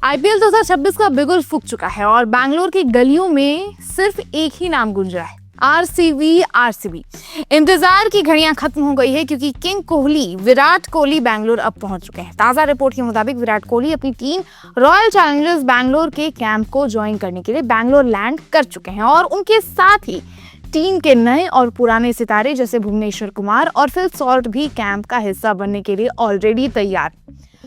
IPL 2026 का बिगुल फूंक चुका है और बैंगलोर की गलियों में सिर्फ एक ही नाम गूंज रहा है, आरसीबी आरसीबी। इंतजार की घड़ियां खत्म हो गई है क्योंकि किंग कोहली विराट कोहली बैंगलोर अब पहुंच चुके हैं। ताजा रिपोर्ट के मुताबिक विराट कोहली अपनी टीम रॉयल चैलेंजर्स बैंगलोर के कैंप को ज्वाइन करने के लिए बैंगलोर लैंड कर चुके हैं और उनके साथ ही टीम के नए और पुराने सितारे जैसे भुवनेश्वर कुमार और फिल सॉल्ट भी कैंप का हिस्सा बनने के लिए ऑलरेडी तैयार।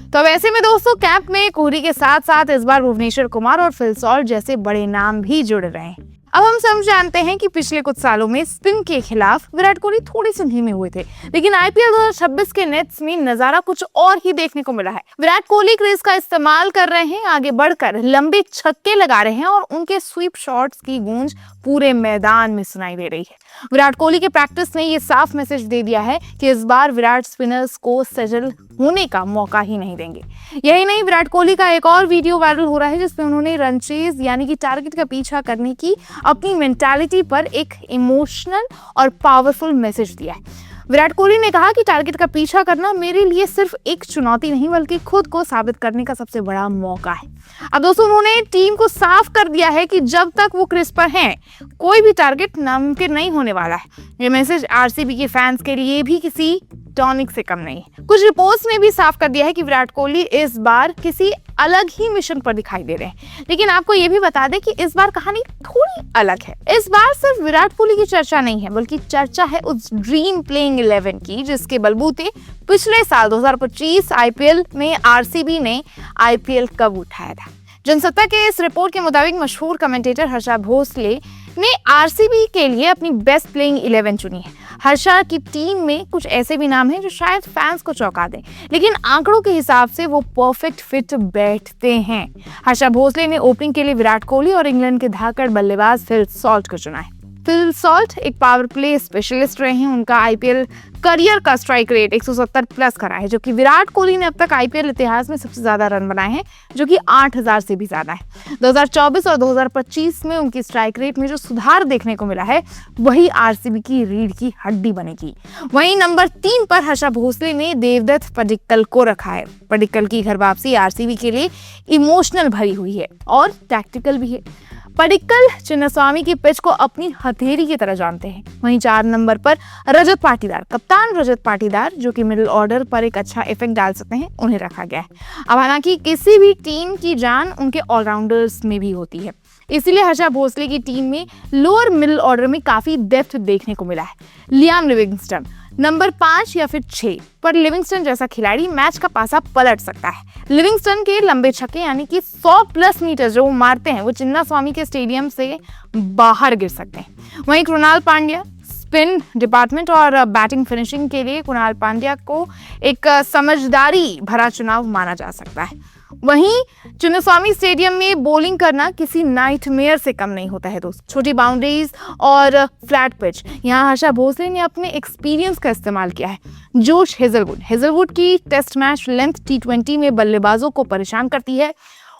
तो अब ऐसे में दोस्तों कैंप में कोहली के साथ साथ इस बार भुवनेश्वर कुमार और फिल सॉल्ट जैसे बड़े नाम भी जुड़ रहे हैं। अब हम सब जानते हैं कि पिछले कुछ सालों में स्पिन के खिलाफ विराट कोहली थोड़ी सी धीमे हुए थे, लेकिन आईपीएल 2026 के नेट्स में नजारा कुछ और ही देखने को मिला है। विराट कोहली क्रेज का इस्तेमाल कर रहे हैं, आगे बढ़कर लंबे छक्के लगा रहे हैं और उनके स्वीप शॉट्स की गूंज पूरे मैदान में सुनाई दे रही है। विराट कोहली के प्रैक्टिस ने ये साफ मैसेज दे दिया है कि इस बार विराट स्पिनर्स को सेटल होने का मौका ही नहीं देंगे। यही नहीं, विराट कोहली का एक और वीडियो वायरल हो रहा है जिसमें उन्होंने रन चेज यानी कि टारगेट का पीछा करने की अपनी मेंटालिटी पर एक इमोशनल और पावरफुल मैसेज दिया है। विराट कोहली ने कहा कि टारगेट का पीछा करना मेरे लिए सिर्फ एक चुनौती नहीं बल्कि खुद को साबित करने का सबसे बड़ा मौका है। अब दोस्तों उन्होंने टीम को साफ कर दिया है कि जब तक वो क्रीज पर हैं कोई भी टारगेट नामुमकिन नहीं होने वाला है। ये मैसेज आरसीबी के फैंस के लिए भी किसी टॉनिक से कम नहीं है। कुछ रिपोर्ट्स ने भी साफ कर दिया है कि विराट कोहली इस बार किसी अलग ही मिशन पर दिखाई दे रहे हैं, लेकिन आपको ये भी बता दें कि इस बार कहानी थोड़ी अलग है। इस बार सिर्फ विराट कोहली की चर्चा नहीं है बल्कि चर्चा है उस ड्रीम प्लेइंग 11 की जिसके बलबूते पिछले साल 2025 आईपीएल में आरसीबी ने आईपीएल कप उठाया था। जनसत्ता के इस रिपोर्ट के मुताबिक मशहूर कमेंटेटर हर्षा भोसले ने आरसीबी के लिए अपनी बेस्ट प्लेइंग 11 चुनी है। हर्षा की टीम में कुछ ऐसे भी नाम हैं जो शायद फैंस को चौंका दें, लेकिन आंकड़ों के हिसाब से वो परफेक्ट फिट बैठते हैं। हर्षा भोसले ने ओपनिंग के लिए विराट कोहली और इंग्लैंड के धाकड़ बल्लेबाज फिल सॉल्ट को चुना है। फिल सॉल्ट एक पावर प्ले स्पेशलिस्ट रहे हैं। उनका आईपीएल करियर का स्ट्राइक रेट 170 प्लस करा है, जो कि विराट कोहली ने अब तक आईपीएल इतिहास में सबसे ज्यादा रन बनाए हैं, जो कि 8000 से भी ज्यादा है। 2024 और 2025 में उनकी स्ट्राइक रेट में जो सुधार देखने को मिला है वही आरसीबी की रीढ़ की हड्डी बनेगी। वहीं नंबर 3 पर हर्षा भोसले ने देवदत्त पडिक्कल को रखा है। पडिक्कल की घर वापसी आरसीबी के लिए इमोशनल भरी हुई है और टैक्टिकल भी है। पडिक्कल चिन्नास्वामी की पिच को अपनी हथेली की तरह जानते हैं। वहीं 4 नंबर पर रजत पाटीदार, कप्तान रजत पाटीदार, जो कि मिडिल ऑर्डर पर एक अच्छा इफेक्ट डाल सकते हैं, उन्हें रखा गया है। अब हालांकि किसी भी टीम की जान उनके ऑलराउंडर्स में भी होती है, इसीलिए हर्षा भोसले की टीम में लोअर मिडिल ऑर्डर में काफी डेप्थ देखने को मिला है। लियाम लिविंगस्टन नंबर 5 या फिर 6 पर लिविंगस्टन जैसा खिलाड़ी मैच का पासा पलट सकता है। लिविंगस्टन के लंबे छक्के यानी कि 100 प्लस मीटर जो वो मारते हैं वो चिन्नास्वामी के स्टेडियम से बाहर गिर सकते हैं। वहीं कृणाल पांड्या स्पिन डिपार्टमेंट और बैटिंग फिनिशिंग के लिए कृणाल पांड्या को एक समझदारी भरा चुनाव माना जा सकता है। वहीं चिन्नास्वामी स्टेडियम में बॉलिंग करना किसी नाइटमेयर से कम नहीं होता है दोस्त। छोटी बाउंड्रीज और फ्लैट पिच, यहाँ हर्षा भोसले ने अपने एक्सपीरियंस का इस्तेमाल किया है। जोश हेजलवुड की टेस्ट मैच लेंथ T20 में बल्लेबाजों को परेशान करती है।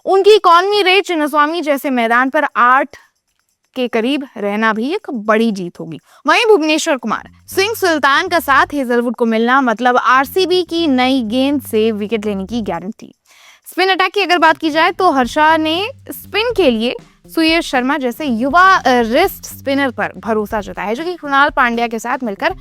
उनकी इकॉनमी रेट चिन्नास्वामी जैसे मैदान पर 8 के करीब रहना भी एक बड़ी जीत होगी। वहीं भुवनेश्वर कुमार स्विंग सुल्तान का साथ हेजलवुड को मिलना मतलब आरसीबी की नई गेंद से विकेट लेने की गारंटी। स्पिन अटैक की अगर बात की जाए तो हर्षा ने स्पिन के लिए सुयश शर्मा जैसे युवा रिस्ट स्पिनर पर भरोसा जताया है, जो कि कृणाल पांड्या के साथ मिलकर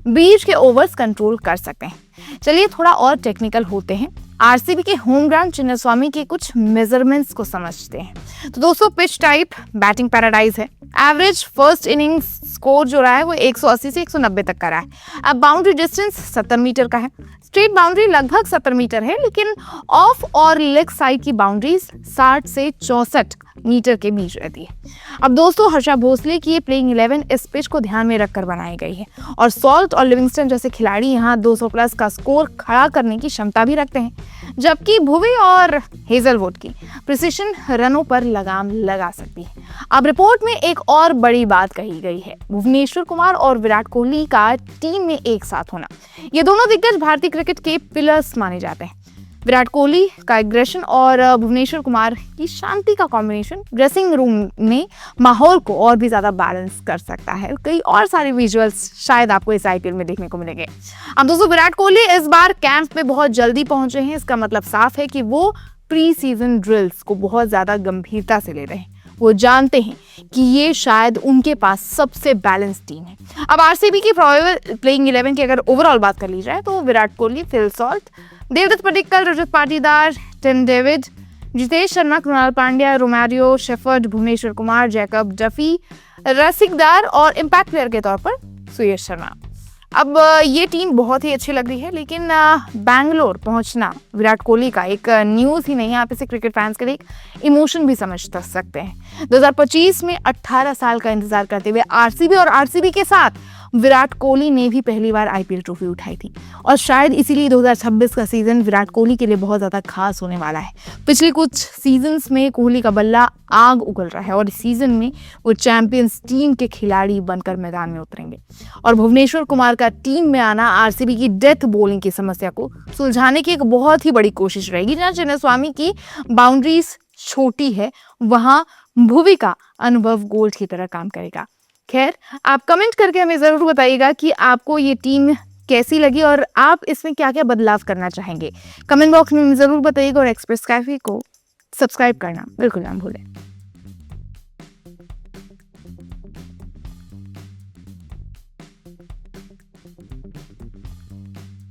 बीच के ओवर्स कंट्रोल कर सकते हैं। चलिए थोड़ा और टेक्निकल होते हैं। आरसीबी के होम ग्राउंड चिन्नास्वामी के कुछ मेजरमेंट्स को समझते हैं। तो दोस्तों पिच टाइप बैटिंग पैराडाइज है। एवरेज फर्स्ट इनिंग्स स्कोर जो रहा है वो 180 से 190 तक का रहा है। अब बाउंड्री डिस्टेंस 70 मीटर का है। स्ट्रेट बाउंड्री लगभग 70 मीटर है, लेकिन ऑफ और लेग साइड की बाउंड्रीज 60 से 64 मीटर के बीच रहती है। अब दोस्तों हर्षा भोसले की ये प्लेइंग 11 इस पिच को ध्यान में रखकर बनाई गई है और सॉल्ट और लिविंगस्टन जैसे खिलाड़ी यहाँ 200 प्लस का स्कोर खड़ा करने की क्षमता भी रखते हैं, जबकि भुवी और हेजलवुड की प्रिसिशन रनों पर लगाम लगा सकती है। अब रिपोर्ट में एक और बड़ी बात कही गई है, भुवनेश्वर कुमार और विराट कोहली का टीम में एक साथ होना। ये दोनों दिग्गज भारतीय क्रिकेट के पिलर्स माने जाते हैं। विराट कोहली का एग्रेशन और भुवनेश्वर कुमार की शांति का कॉम्बिनेशन ड्रेसिंग रूम में माहौल को और भी ज्यादा बैलेंस कर सकता है। कई और सारे विजुअल्स शायद आपको इस आईपीएल में देखने को मिलेंगे। अब दोस्तों विराट कोहली इस बार कैंप में बहुत जल्दी पहुंचे हैं, इसका मतलब साफ है कि वो प्री सीजन ड्रिल्स को बहुत ज़्यादा गंभीरता से ले रहे हैं। वो जानते हैं कि ये शायद उनके पास सबसे बैलेंस टीम है। अब आरसीबी की प्रोबेबल प्लेइंग 11 की अगर ओवरऑल बात कर ली जाए तो Virat Kohli, Phil Salt, Devdutt Padikkal, Rajat Patidar, Tim David, Jitesh Sharma, Krunal Pandya, Romario, Shepherd, Bhuvneshwar Kumar, Jacob Duffy, Rasikhdar और इम्पैक्ट प्लेयर के तौर पर सुयश शर्मा। अब ये टीम बहुत ही अच्छी लग रही है, लेकिन बैंगलोर पहुंचना विराट कोहली का एक न्यूज़ ही नहीं है, आप इसे क्रिकेट फैंस के लिए एक इमोशन भी समझ सकते हैं। 2025 में 18 साल का इंतजार करते हुए आरसीबी के साथ विराट कोहली ने भी पहली बार आईपीएल ट्रॉफी उठाई थी और शायद इसीलिए 2026 का सीजन विराट कोहली के लिए बहुत ज़्यादा खास होने वाला है। पिछले कुछ सीजन्स में कोहली का बल्ला आग उगल रहा है और इस सीजन में वो चैंपियंस टीम के खिलाड़ी बनकर मैदान में उतरेंगे और भुवनेश्वर कुमार का टीम में आना आरसीबी की डेथ बॉलिंग की समस्या को सुलझाने की एक बहुत ही बड़ी कोशिश रहेगी। जहाँ चिन्नास्वामी की बाउंड्रीज छोटी है, वहाँ भुवी का अनुभव गोल्ड की तरह काम करेगा। खैर, आप कमेंट करके हमें ज़रूर बताइएगा कि आपको ये टीम कैसी लगी और आप इसमें क्या क्या बदलाव करना चाहेंगे। कमेंट बॉक्स में ज़रूर बताइएगा और एक्सप्रेस कैफे को सब्सक्राइब करना बिल्कुल ना भूलें।